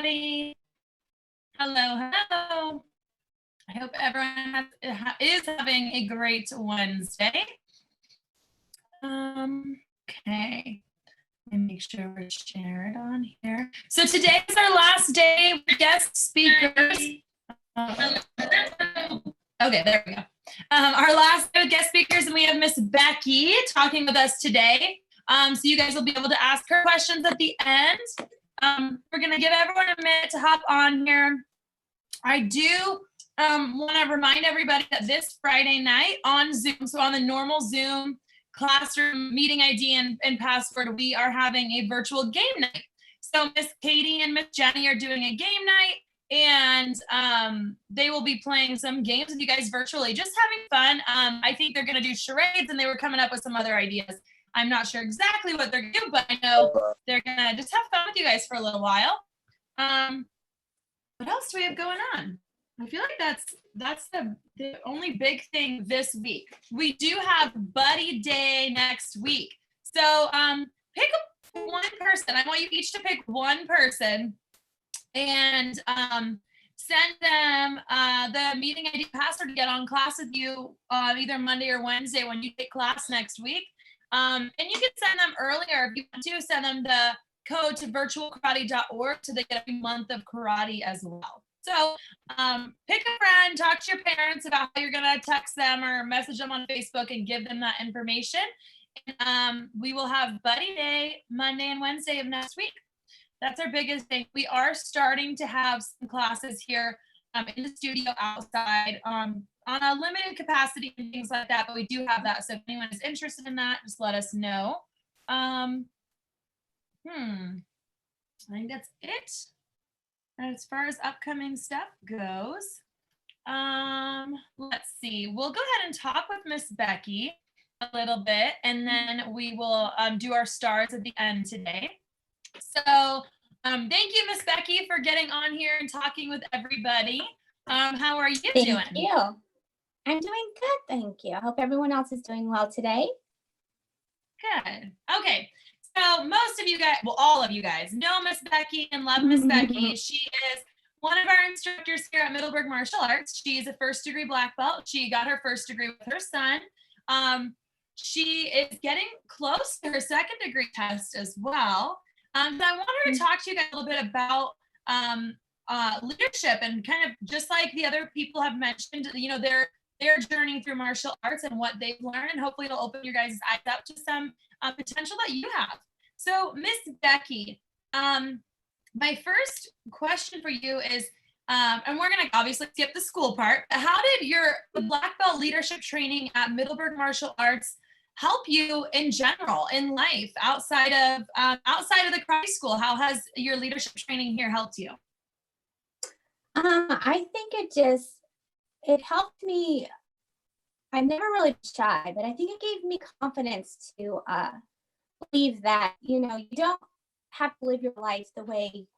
everybody. Hello, hello. I hope everyone is having a great Wednesday. Okay. Let me make sure we're shared on here. So today is our last day for guest speakers. Okay, there we go. Our last day with guest speakers, and we have Miss Becky talking with us today. So you guys will be able to ask her questions at the end. We're going to give everyone a minute to hop on here. I do want to remind everybody that this Friday night on Zoom, so on the normal Zoom classroom meeting ID and password, we are having a virtual game night. So Miss Katie and Miss Jenny are doing a game night, and they will be playing some games with you guys virtually, just having fun. I think they're going to do charades, and they were coming up with some other ideas. I'm not sure exactly what they're going to do, but I know they're going to just have fun with you guys for a little while. What else do we have going on? I feel like that's the only big thing this week. We do have Buddy Day next week. So pick one person. I want you each to pick one person and send them the meeting ID password to get on class with you either Monday or Wednesday when you take class next week. And you can send them earlier if you want to. Send them the code to virtualkarate.org so they get a month of karate as well. So pick a friend, talk to your parents about how you're going to text them or message them on Facebook and give them that information. And we will have Buddy Day Monday and Wednesday of next week. That's our biggest thing. We are starting to have some classes here in the studio outside on a limited capacity and things like that, but we do have that. So if anyone is interested in that, just let us know. I think that's it. As far as upcoming stuff goes, let's see. We'll go ahead and talk with Miss Becky a little bit, and then we will do our stars at the end today. So thank you, Miss Becky, for getting on here and talking with everybody. How are you doing? Thank you. I'm doing good, thank you. I hope everyone else is doing well today. Good. Okay. So most of you guys, well, all of you guys know Miss Becky and love Miss Becky. She is one of our instructors here at Middleburg Martial Arts. She's a first-degree black belt. She got her first degree with her son. She is getting close to her second-degree test as well. So I want her to talk to you guys a little bit about leadership and kind of just like the other people have mentioned, you know, their journey through martial arts and what they've learned, and hopefully it'll open your guys' eyes up to some potential that you have. So Miss Becky, my first question for you is, and we're gonna obviously skip the school part, how did the black belt leadership training at Middleburg Martial Arts help you in general in life outside of the karate school? How has your leadership training here helped you? I think it helped me. I'm never really shy, but I think it gave me confidence to believe that, you know, you don't have to live your life the way,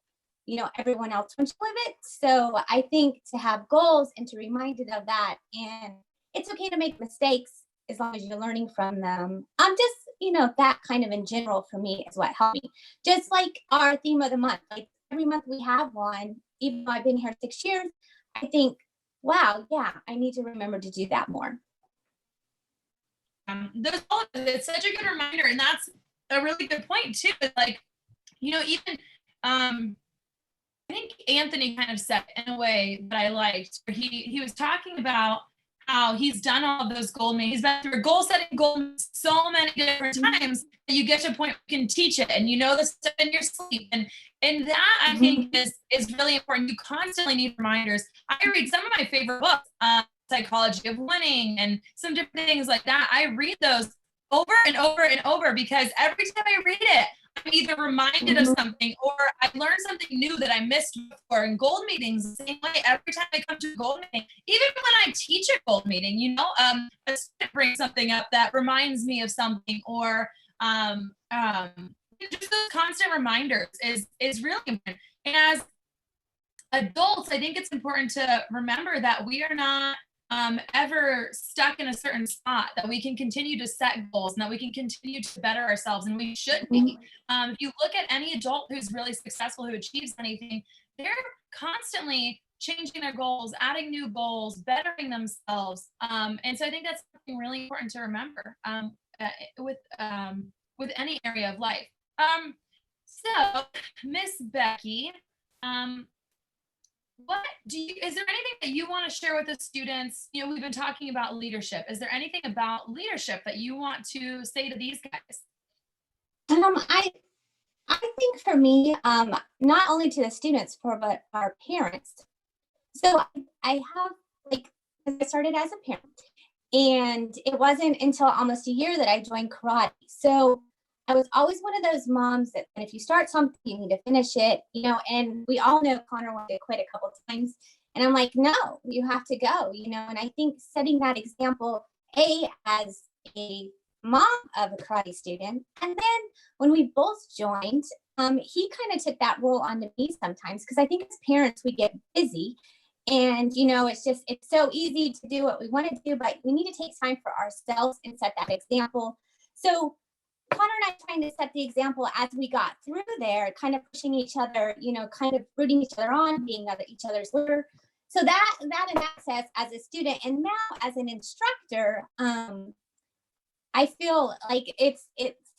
you know, everyone else wants to live it. So I think to have goals and to be reminded of that, and it's okay to make mistakes as long as you're learning from them. Just, you know, that kind of in general for me is what helped me. Just like our theme of the month, like every month we have one, even though I've been here 6 years, I think, wow, yeah, I need to remember to do that more. It's such a good reminder, and that's a really good point too. It's like, you know, even I think Anthony kind of said in a way that I liked, where he was talking about how he's done all of those goal meetings. He's been through a goal setting goal so many different times that you get to a point where you can teach it and you know the stuff in your sleep. And that I think is really important. You constantly need reminders. I read some of my favorite books, Psychology of Winning and some different things like that. I read those over and over and over because every time I read it, I'm either reminded of something or I learned something new that I missed before. In gold meetings, the same way, every time I come to a gold meeting, even when I teach a gold meeting, you know, a student brings something up that reminds me of something, or just those constant reminders is really important. And as adults, I think it's important to remember that we are not ever stuck in a certain spot, that we can continue to set goals and that we can continue to better ourselves, and we should be. If you look at any adult who's really successful, who achieves anything, they're constantly changing their goals, adding new goals, bettering themselves. And so I think that's something really important to remember with any area of life. So Miss Becky, is there anything that you want to share with the students? You know, we've been talking about leadership. Is there anything about leadership that you want to say to these guys? I think for me, not only to the students, but our parents. So I have, like, I started as a parent, and it wasn't until almost a year that I joined karate. So I was always one of those moms that if you start something, you need to finish it, you know, and we all know Connor wanted to quit a couple of times. And I'm like, no, you have to go, you know, and I think setting that example, as a mom of a karate student, and then when we both joined, he kind of took that role onto me sometimes, because I think as parents, we get busy. And, you know, it's so easy to do what we want to do, but we need to take time for ourselves and set that example. So Connor and I trying to set the example as we got through there, kind of pushing each other, you know, kind of rooting each other on, being each other's leader. So that in access as a student, and now as an instructor, I feel like it's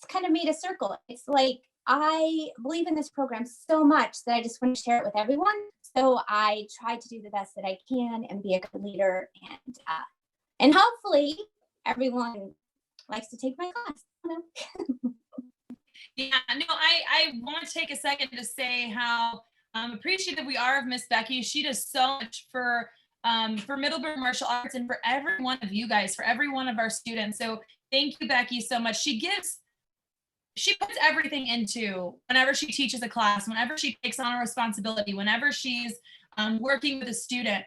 kind of made a circle. It's like, I believe in this program so much that I just want to share it with everyone. So I try to do the best that I can and be a good leader, and hopefully everyone likes to take my class. Yeah, no, I want to take a second to say how appreciative we are of Miss Becky. She does so much for Middleburg Martial Arts and for every one of you guys, for every one of our students. So thank you, Becky, so much. She puts everything into whenever she teaches a class, whenever she takes on a responsibility, whenever she's working with a student.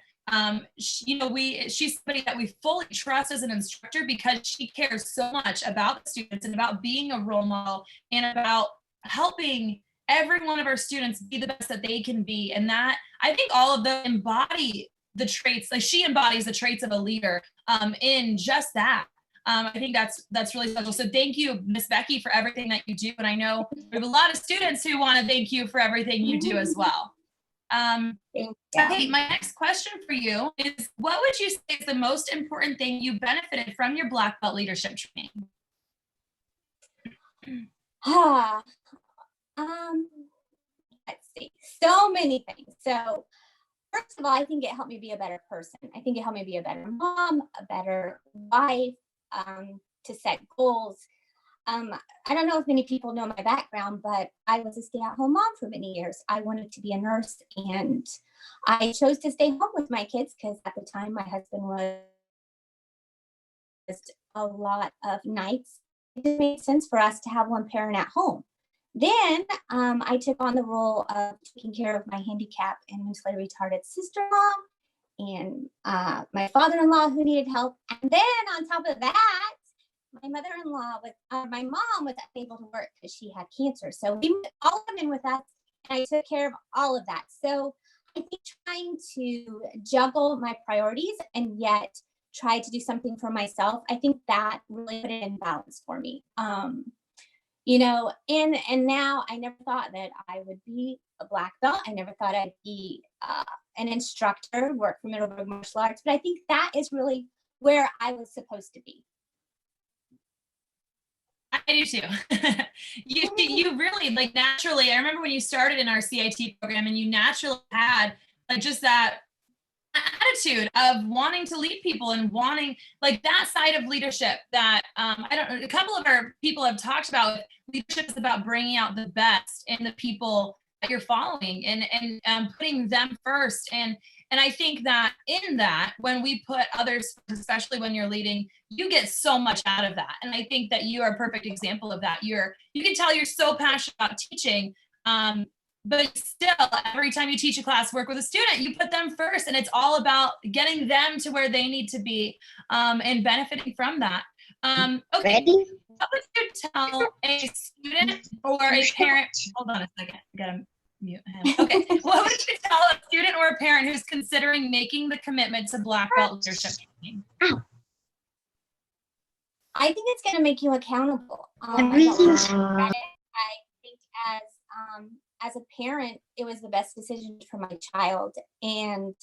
She's somebody that we fully trust as an instructor, because she cares so much about the students and about being a role model and about helping every one of our students be the best that they can be. And that, I think, all of them embody the traits, like she embodies the traits of a leader in just that. I think that's really special. So thank you, Miss Becky, for everything that you do. And I know we have a lot of students who want to thank you for everything you do as well. Okay, my next question for you is, what would you say is the most important thing you benefited from your black belt leadership training? Let's see, so many things. So first of all, I think it helped me be a better person. I think it helped me be a better mom, a better wife, to set goals. I don't know if many people know my background, but I was a stay-at-home mom for many years. I wanted to be a nurse, and I chose to stay home with my kids because at the time my husband was a lot of nights. It didn't make sense for us to have one parent at home. Then I took on the role of taking care of my handicapped and mentally retarded sister-in-law and my father-in-law who needed help. And then on top of that, my my mom was unable to work because she had cancer. So we moved all of them in with us, and I took care of all of that. So I think trying to juggle my priorities and yet try to do something for myself, I think that really put it in balance for me. You know, and now I never thought that I would be a black belt. I never thought I'd be an instructor, work for Middleburg Martial Arts, but I think that is really where I was supposed to be. I do too. You really, like, naturally, I remember when you started in our CIT program and you naturally had like just that attitude of wanting to lead people and wanting like that side of leadership that I don't know, a couple of our people have talked about. Leadership is about bringing out the best in the people that you're following and putting them first. And I think that in that, when we put others, especially when you're leading, you get so much out of that. And I think that you are a perfect example of that. You can tell you're so passionate about teaching, but still, every time you teach a class, work with a student, you put them first, and it's all about getting them to where they need to be and benefiting from that. Okay, ready? What would you tell a student or a parent? Hold on a second, I gotta mute him. Okay, what would you tell a student or a parent who's considering making the commitment to black belt leadership? I think it's going to make you accountable. I don't regret it. I think as a parent, it was the best decision for my child. And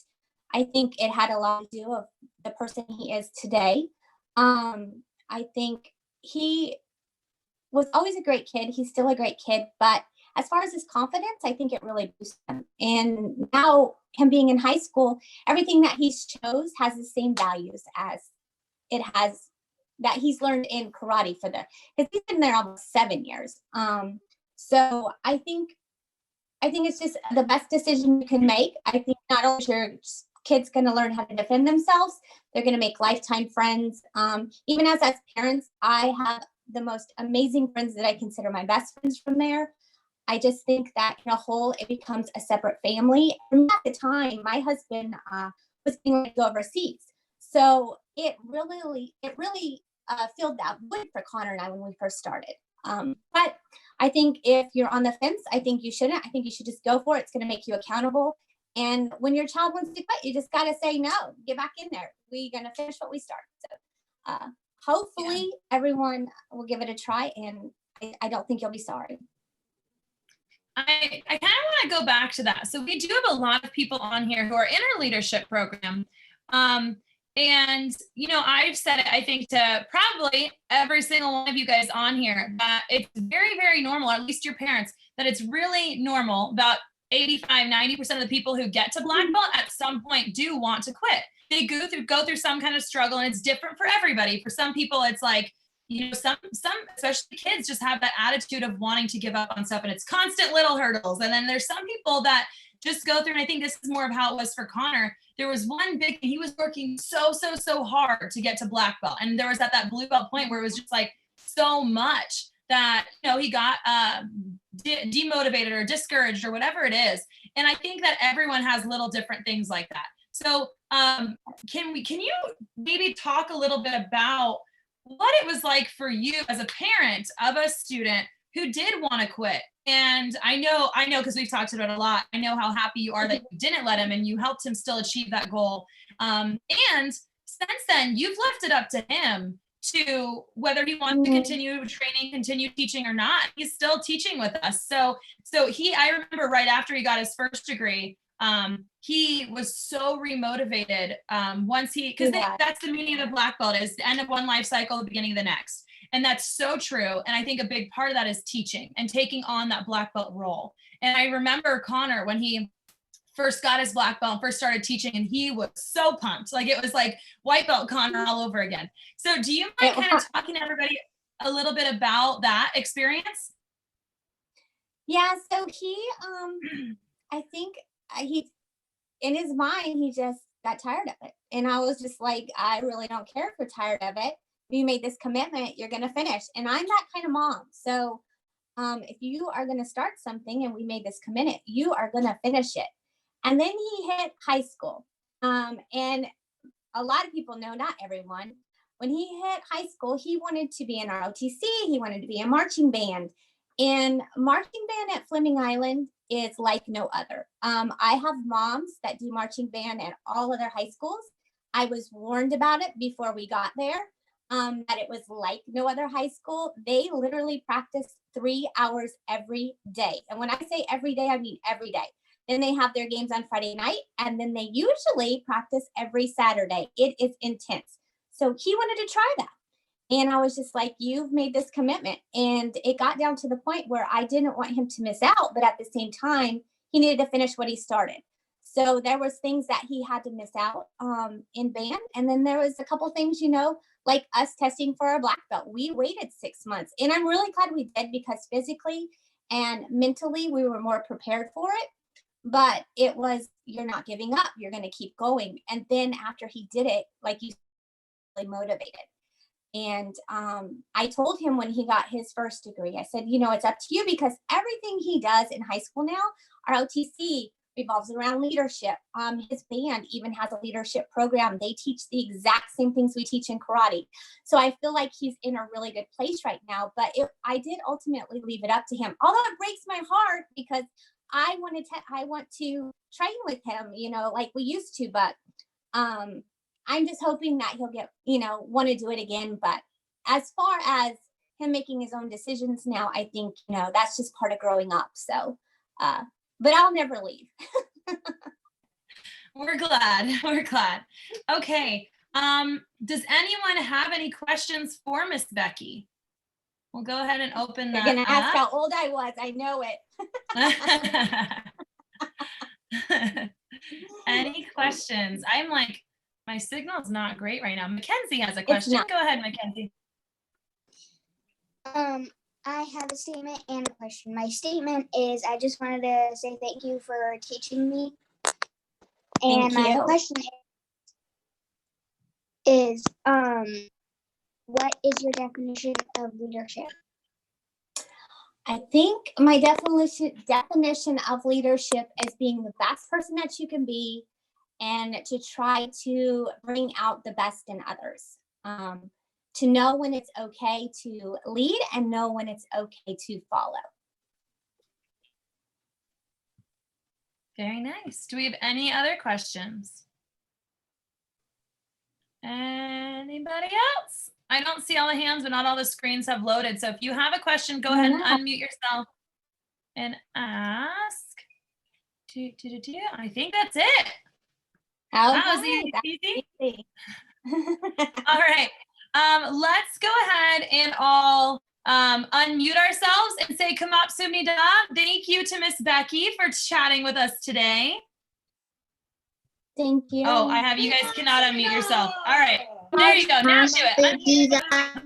I think it had a lot to do with the person he is today. I think he was always a great kid. He's still a great kid. But as far as his confidence, I think it really boosted him. And now him being in high school, everything that he's chose has the same values as it has that he's learned in karate because he's been there almost 7 years. So I think it's just the best decision you can make. I think not only is your kids going to learn how to defend themselves, they're going to make lifetime friends. Even as parents, I have the most amazing friends that I consider my best friends from there. I just think that in a whole, it becomes a separate family. And at the time, my husband was being ready to go overseas. So it really filled that void for Connor and I when we first started. But I think if you're on the fence, I think you shouldn't. I think you should just go for it. It's going to make you accountable. And when your child wants to quit, you just got to say no, get back in there. We're going to finish what we started. So hopefully everyone will give it a try, and I don't think you'll be sorry. I kind of want to go back to that. So we do have a lot of people on here who are in our leadership program. And, I've said it, I think, to probably every single one of you guys on here, that it's very, very normal, or at least your parents, that it's really normal. About 85-90% of the people who get to black belt at some point do want to quit. They go through some kind of struggle, and it's different for everybody. For some people, it's like, some especially kids just have that attitude of wanting to give up on stuff, and it's constant little hurdles. And then there's some people that just go through, and I think this is more of how it was for Connor. There was one big thing. He was working so hard to get to black belt. And there was at that blue belt point where it was just like so much that, he got demotivated or discouraged or whatever it is. And I think that everyone has little different things like that. So can you maybe talk a little bit about what it was like for you as a parent of a student who did want to quit? And I know, because we've talked about it a lot. I know how happy you are that you didn't let him, and you helped him still achieve that goal. And since then, you've left it up to him to whether he wants to continue training, continue teaching or not. He's still teaching with us. So I remember right after he got his first degree, he was so remotivated because that's the meaning of the black belt, is the end of one life cycle, the beginning of the next. And that's so true. And I think a big part of that is teaching and taking on that black belt role. And I remember Connor, when he first got his black belt, first started teaching, and he was so pumped. Like, it was like white belt Connor all over again. So do you mind kind of talking to everybody a little bit about that experience? Yeah. So he, I think he, in his mind, he just got tired of it. And I was just like, I really don't care if you're tired of it. You made this commitment, you're going to finish. And I'm that kind of mom. So if you are going to start something and we made this commitment, you are going to finish it. And then he hit high school. And a lot of people know, not everyone, when he hit high school, he wanted to be in ROTC. He wanted to be in marching band. And marching band at Fleming Island is like no other. I have moms that do marching band at all other high schools. I was warned about it before we got there, that it was like no other high school. They literally practice 3 hours every day. And when I say every day, I mean every day. Then they have their games on Friday night, and then they usually practice every Saturday. It is intense. So he wanted to try that. And I was just like, you've made this commitment. And it got down to the point where I didn't want him to miss out, but at the same time, he needed to finish what he started. So there was things that he had to miss out in band. And then there was a couple things, like us testing for our black belt. We waited 6 months. And I'm really glad we did, because physically and mentally, we were more prepared for it. But it was, you're not giving up. You're going to keep going. And then after he did it, like, you really motivated. And I told him when he got his first degree, I said, it's up to you, because everything he does in high school now, ROTC, revolves around leadership. His band even has a leadership program. They teach the exact same things we teach in karate. So I feel like he's in a really good place right now. But I did ultimately leave it up to him. Although it breaks my heart, because I want to train with him, like we used to. But I'm just hoping that he'll get, want to do it again. But as far as him making his own decisions now, I think, that's just part of growing up. So, but I'll never leave. We're glad. We're glad. Okay. Does anyone have any questions for Miss Becky? We'll go ahead and open that. You're gonna ask how old I was. I know it. Any questions? I'm like, my signal's not great right now. Mackenzie has a question. Go ahead, Mackenzie. I have a statement and a question. My statement is I just wanted to say thank you for teaching me. And my question is what is your definition of leadership? I think my definition of leadership is being the best person that you can be and to try to bring out the best in others. To know when it's okay to lead and know when it's okay to follow. Very nice. Do we have any other questions? Anybody else? I don't see all the hands, but not all the screens have loaded. So if you have a question, go ahead and unmute yourself and ask. I think that's it. That was easy. All right. Let's go ahead and all unmute ourselves and say Kamapsumnida. Thank you to Miss Becky for chatting with us today. Thank you. Oh, I have you guys cannot unmute yourself. All right. There you go. Now do it. Thank you, guys. Thank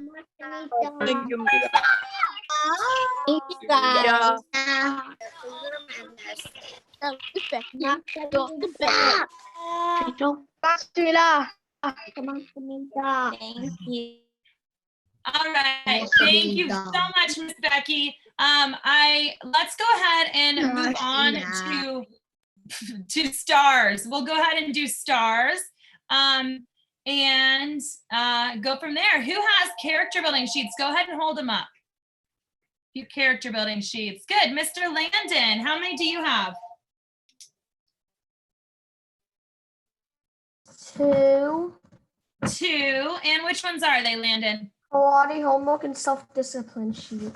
you. All right. Thank you so much, Miss Becky. Let's go ahead and move on to stars. We'll go ahead and do stars. And go from there. Who has character building sheets? Go ahead and hold them up. Your character building sheets. Good. Mr. Landon, how many do you have? 2. 2. And which ones are they, Landon? Karate homework and self-discipline sheet.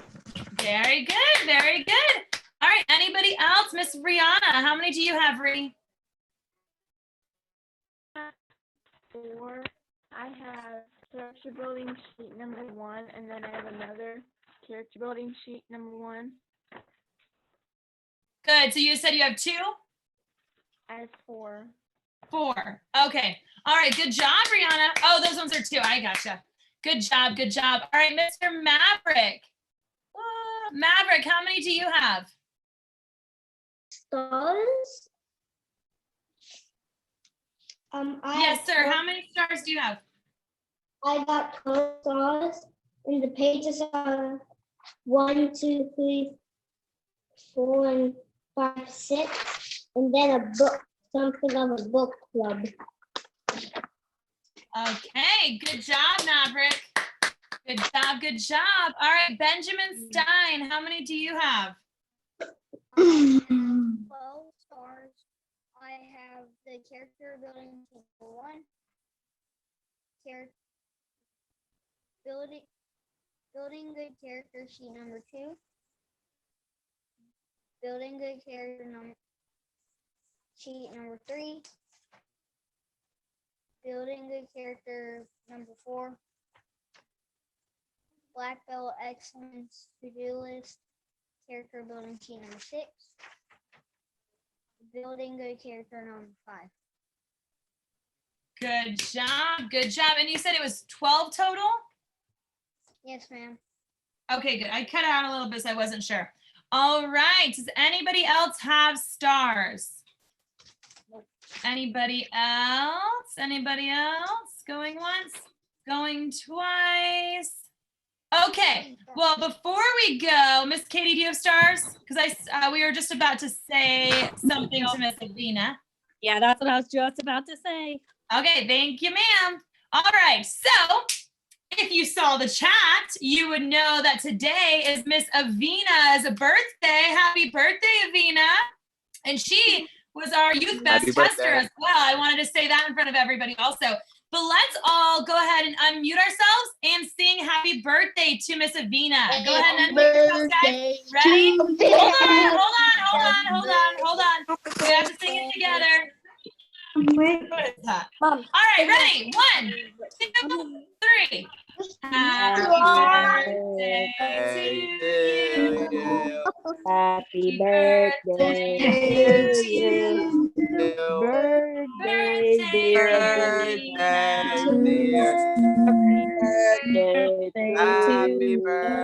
Very good. Very good. All right. Anybody else? Miss Rihanna, how many do you have, Ree? 4. I have character building sheet number 1, and then I have another character building sheet number 1. Good. So you said you have 2? I have 4. 4. Okay. All right. Good job, Rihanna. Oh, those ones are 2. I gotcha. Good job. Good job. All right, Mr. Maverick. Maverick, how many do you have? Stars? Yes, sir. How many stars do you have? I got 12 stars, and the pages are 1, 2, 3, 4, and 5, 6, and then a book, something of a book club. Okay, good job, Maverick. Good job, good job. All right, Benjamin Stein, how many do you have? 12 stars. I have the character building number 1, building good character sheet number 2, building good character sheet number 3, building good character number 4, black belt excellence to-do list character building sheet number 6, building good character number 5. Good job, good job. And you said it was 12 total? Yes, ma'am. Okay, good. I cut out a little bit, so I wasn't sure. All right, does anybody else have stars? Anybody else? Anybody else? Going once, going twice. Okay, well, before we go, Miss Katie, do you have stars? Because we were just about to say something to Miss Avina. Yeah, that's what I was just about to say. Okay, thank you, ma'am. All right, so if you saw the chat, you would know that today is Miss Avina's birthday. Happy birthday, Avina. And she was our youth best tester as well. I wanted to say that in front of everybody also. But let's all go ahead and unmute ourselves and sing happy birthday to Miss Avina. Go ahead and unmute yourselves, guys. Ready? Hold on. We have to sing it together. What is that? Mom. All right, ready? 1, 2, 3. Happy birthday to you. Happy birthday to you. Birthday, dear Avina. Avina. Happy birthday to you.